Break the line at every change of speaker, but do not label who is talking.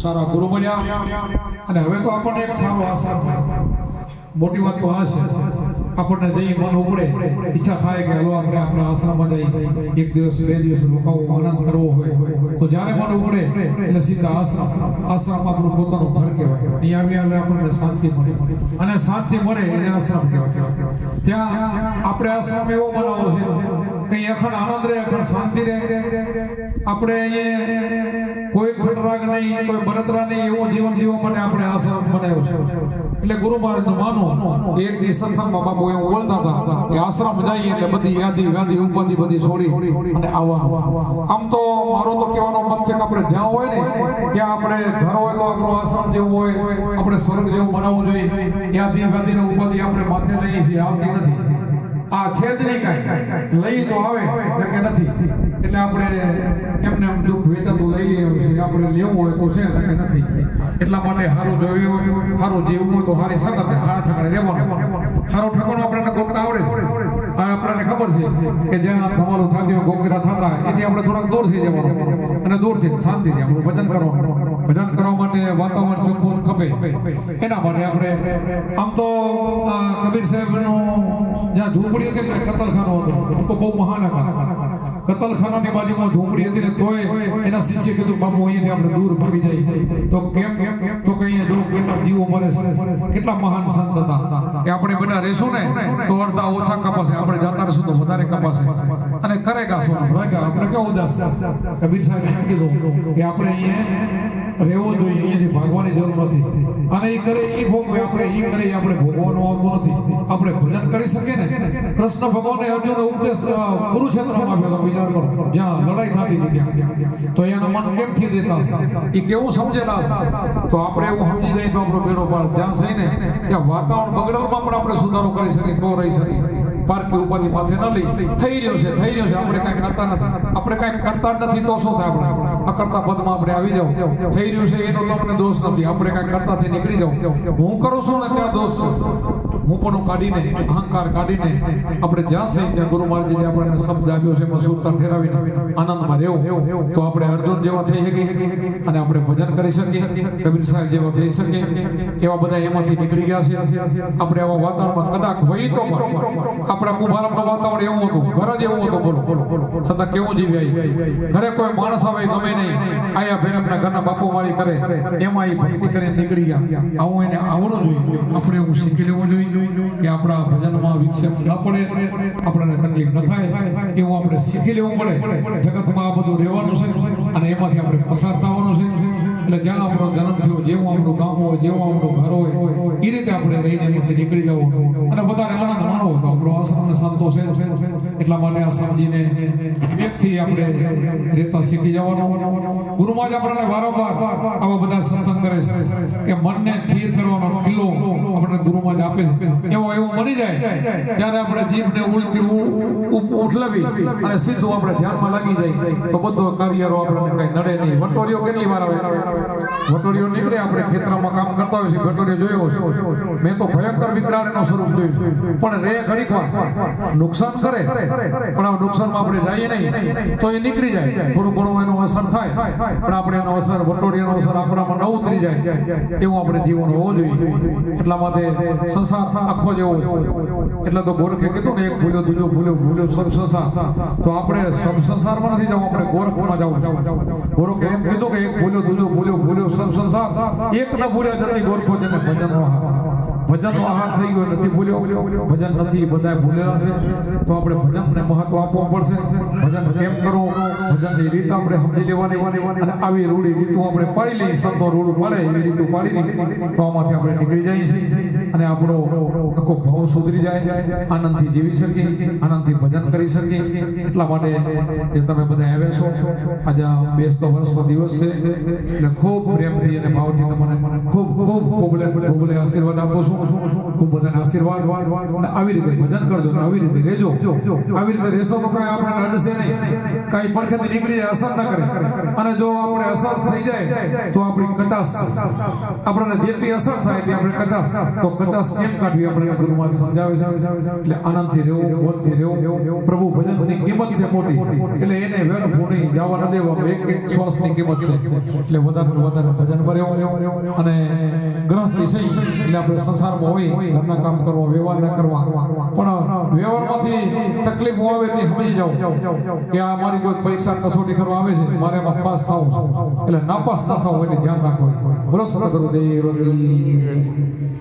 સારા ગુરુ મળ્યા અને હવે તો આપણને એક સારો આશા છે. મોટી વાત તો આ છે, આપણને જઈ મન ઉપડે ઈચ્છા થાય કે હાલો આપણે આપણા આશ્રમમાં જઈ એક દિવસ બે દિવસ રોકાવો, આનંદ કરવો હોય તો જ્યારે મન ઉપડે એટલે સીધા આશ્રમ આપણું પોતાનું ઘર કહેવાય. અહીંયા આવ્યા આપણને શાંતિ મળે અને શાંતિ મળે એને આશ્રમ કહેવાય. ત્યાં આપણે આશ્રમ એવો બનાવવો છે કે અખંડ આનંદ રહે, અખંડ શાંતિ રહે. આપણે અહીંયા કોઈ ખટરાગ નહીં, કોઈ બળતરા નહીં, એવું જીવન જીવવા માટે આપણે આશ્રમ બનાવ્યો છે. એટલે ગુરુ મહારાજનું માનો એક દી સત્સંગમાં બાપુ એવું બોલતા હતા કે આશ્રમ જઈએ એટલે બધી યાદી વ્યાધી ઉપાધિ બધી છોડી અને આવવાનું. આમ તો મારો તો કહેવાનો મત છે કે આપણે જ્યાં હોય ને ત્યાં આપણે ઘર હોય તો આપણો આશ્રમ જેવું હોય, આપણે સ્વર્ગ જેવું બનાવવું જોઈએ. યાદી વ્યાધી ને ઉપાધિ આપણે માથે લઈએ છીએ, આવતી નથી. આ છે જ નહીં કાંઈ, લઈ તો આવે કે નથી. એટલે આપણે એમને આમ દુઃખ વેચાતું લઈ લઈએ છીએ, આપણે લેવું હોય તો છે કે નથી. એટલા માટે સારું જોયું હોય, સારું જીવવું હોય તો સારી સંગત સારા ઠકાણે રહેવાનું. સારું ઠકાણું આપણને ગોતતા આવડે છે. આપણને ખબર છે કે જ્યાં ધમાલું થતી હોય, ગોગરા થતા એથી આપણે થોડાક દૂર થઈ જવાનું અને દૂરથી શાંતિથી આપણું ભજન કરવાનું. ભજન કરવા માટે વાતાવરણ ચોખ્ખું ખપે. એના માટે આપણે આમ તો કબીર સાહેબનું જ્યાં ઝૂંપડી હતી ને કતલખાનો હતો તો બહુ મહાન હતા. કતલખાનાની બાજુમાં ઝૂંપડી હતી ને તોય એના શિષ્ય કીધું બાપુ અહીંયાથી આપણે દૂર ભાગી જાય. તો કેમ? તો કે અહીંયા જો કેટલા જીવો મરે છે. કેટલા મહાન સંત હતા કે આપણે બધા રહેશું ને તો અડધા ઓછા કપાશે, આપણે જતા રહીશું તો વધારે કપાશે. અને કરેગા સોના ભરેગા. આપણે કેવું ઉદાસ કબીર સાહેબ એમ કીધું કે આપણે અહીંયા રહેવું જોઈએ, અહીંયાથી ભાગવાની જરૂર નથી. અને એ કરે એ ભોગવે, આપણે એ કરે આપણે ભોગવવાનું આવતું નથી. આપણે ભજન કરી શકીએ ને. કૃષ્ણ ભગવાને અર્જુનને ઉપદેશ કુરુક્ષેત્રમાં આપ્યો, વિચાર કરો, જ્યાં લડાઈ થતી હતી ત્યાં. તો એના મન કેમ થી દેતા હશે, એ કેવું સમજેલા હશે. તો આપણે એવું સમજી જાય તો આપણો બેડો પાર. જ્યાં છે ને ત્યાં વાતાવરણ બગડવામાં પણ આપણે સુધારો કરી શકીએ તો રહી શકીએ. પારકી ઉપાધિ માથે ન લઈ. થઈ રહ્યો છે, થઈ રહ્યો છે, આપણે કાંઈ કરતા નથી. આપણે કાંઈ કરતા નથી તો શું થાય? આપણે અકર્તા પદમાં આપણે આવી જાવ. થઈ રહ્યું છે એનો તો આપણે દોષ નથી. આપણે કાંઈ કરતાથી નીકળી જાવ. હું કરું છું ને ત્યાં દોષ છે. હું પણ કાઢીને, અહંકાર કાઢીને આપણે જ્યાં છે ત્યાં ગુરુ મહારાજે આપણને શબ્દ આપ્યો છે એમાં સુરતા ફેરવીને આનંદમાં રહેવું તો આપણે અર્જુન જેવા થઈ શકીએ અને આપણે ભજન કરી શકીએ. કબીર સાહેબ જેવા થઈ શકીએ. એવા બધા એમાંથી નીકળી ગયા છે. આપણે આવા વાતાવરણમાં કદાચ હોય તો આપણા કુંભારમનું વાતાવરણ એવું હતું, ઘર જ એવું હતું. બોલો છતાં કેવું જીવ્યા. ઘરે કોઈ માણસ આવે ગમે નહીં, આયા ફેર આપણા ઘરના બાપુ મારી કરે એમાં એ ભક્તિ કરીને નીકળી ગયા. આવું એને આવડવું જોઈએ. આપણે એવું શીખી લેવું જોઈએ કે આપણા ભજનમાં વિક્ષેપ ન પડે, આપણને તકલીફ ન થાય એવું આપણે શીખી લેવું પડે. જગતમાં આ બધું રહેવાનું છે અને એમાંથી આપણે પસાર થવાનું છે. એટલે જ્યાં આપણો જન્મ થયો, જેવું આપણું ગામ હોય, જેવું આપણું ઘર હોય, એ રીતે આપણે રહીને એમાંથી નીકળી જવું અને વધારે આનંદ માણવો તો આપણો આશ્રમને સંતોષ છે. એટલા માટે આ સમજીને વિવેકથી આપણે રહેતા શીખી જવાનું. ગુરુમાં જ આપણને વારંવાર આવા બધા સત્સંગ કરે છે કે મનને સ્થિર કરવાનો ખીલો આપણને ગુરુમાં જ આપે છે. એવું બની જાય ત્યારે આપણે જીભને ઉલટી ઉઠલાવી અને સીધું આપણે ધ્યાનમાં લાગી જાય તો બધો કાર્યરો આપણને કઈ નડે નહીં. વટોરીઓ કેટલી વાર આવે, વટોરીઓ નીકળે. આપણે ખેતરમાં કામ કરતા હોય છે, વટોરીઓ જોયો છે. મેં તો ભયંકર વિકરાળનું સ્વરૂપ જોયું છે. પણ રે ઘડીક વાર નુકસાન કરે, પણ આ નુકસાનમાં આપણે જઈએ નહીં તો એ નીકળી જાય. થોડું ઘણું એનો અસર થાય પણ આપણે એનો અસર, વટોળીનો અસર આપણામાં ન ઉતરી જાય એવું આપણે જીવન હોવું જોઈએ. એટલા માટે સંસાર આખો જેવો છે. એટલે તો ગોરખે કીધું ને એક ભૂલ્યો દૂજો ભૂલ્યો, ભૂલ્યો સબ સંસાર. તો આપણે સબ સંસારમાં નથી જવું, આપણે ગોરખમાં જવું. ગોરખે એમ કીધું કે એક ભૂલ્યો દૂજો ભૂલ્યો, ભૂલ્યો સબ સંસાર. એક ન ભૂલ્યા જતી ગોરખો જેને ભજનનો ભજનનો આહાર થઈ ગયો, નથી ભૂલ્યો. ભજન નથી, બધા ભૂલેલા છે. તો આપણે ભજનને મહત્વ આપવું પડશે. ભજન કેમ કરવું, ભજનની રીત આપણે સમજી લેવાની અને આવી રૂડી રીતો આપણે પાડી લઈએ. સંતો રૂડું પાડે એવી રીતો પાડી લઈએ તો આમાંથી આપણે નીકળી જઈએ છીએ અને આપણો આખો ભાવ સુધરી જાય. આનંદથી જીવી શકીએ, આનંદથી ભજન કરી શકીએ. એટલા માટે જે તમે બધા આવ્યા છો, આજે બેસતો વર્ષનો દિવસ છે એટલે ખૂબ પ્રેમથી અને ભાવથી તમને ખૂબ ખૂબ ખૂબ આશીર્વાદ આપું છું. ખૂબ બધાને આશીર્વાદ. આવી રીતે ભજન કરજો, આવી રીતે રહેજો. આવી રીતે રહેશો તો કઈ આપણને અડશે નહીં, કઈ પડખેથી નીકળી જાય, અસર ન કરે. અને જો આપણે અસર થઈ જાય તો આપણી કચાશ, આપણને જેટલી અસર થાય તે આપણે કચાશ. તો 50 કેમ કાઢવી આપણે ગુરુ મહારાજ સમજાવે છે એટલે આનંદથી રહેવું મોજથી રહેવું પ્રભુ ભજનની કિંમત છે મોટી એટલે એને વેડફવું નહીં જવા ન દેવાનું એક એક શ્વાસની કિંમત છે એટલે વધારે ભજન ભર્યો અને ગ્રહસ્થી સહી એટલે આપણે સંસારમાં હોય ઘરના કામ કરવા વ્યવહાર ન કરવા પણ વ્યવહારમાંથી તકલીફો આવે તે સમજી જાઓ કે આ મારી કોઈ પરીક્ષા કસોટી કરવા આવે છે મારે એમાં પાસ થવું એટલે નાપાસ ન થવું એટલે ધ્યાન રાખવું બોલો સદગુરુદેવ કી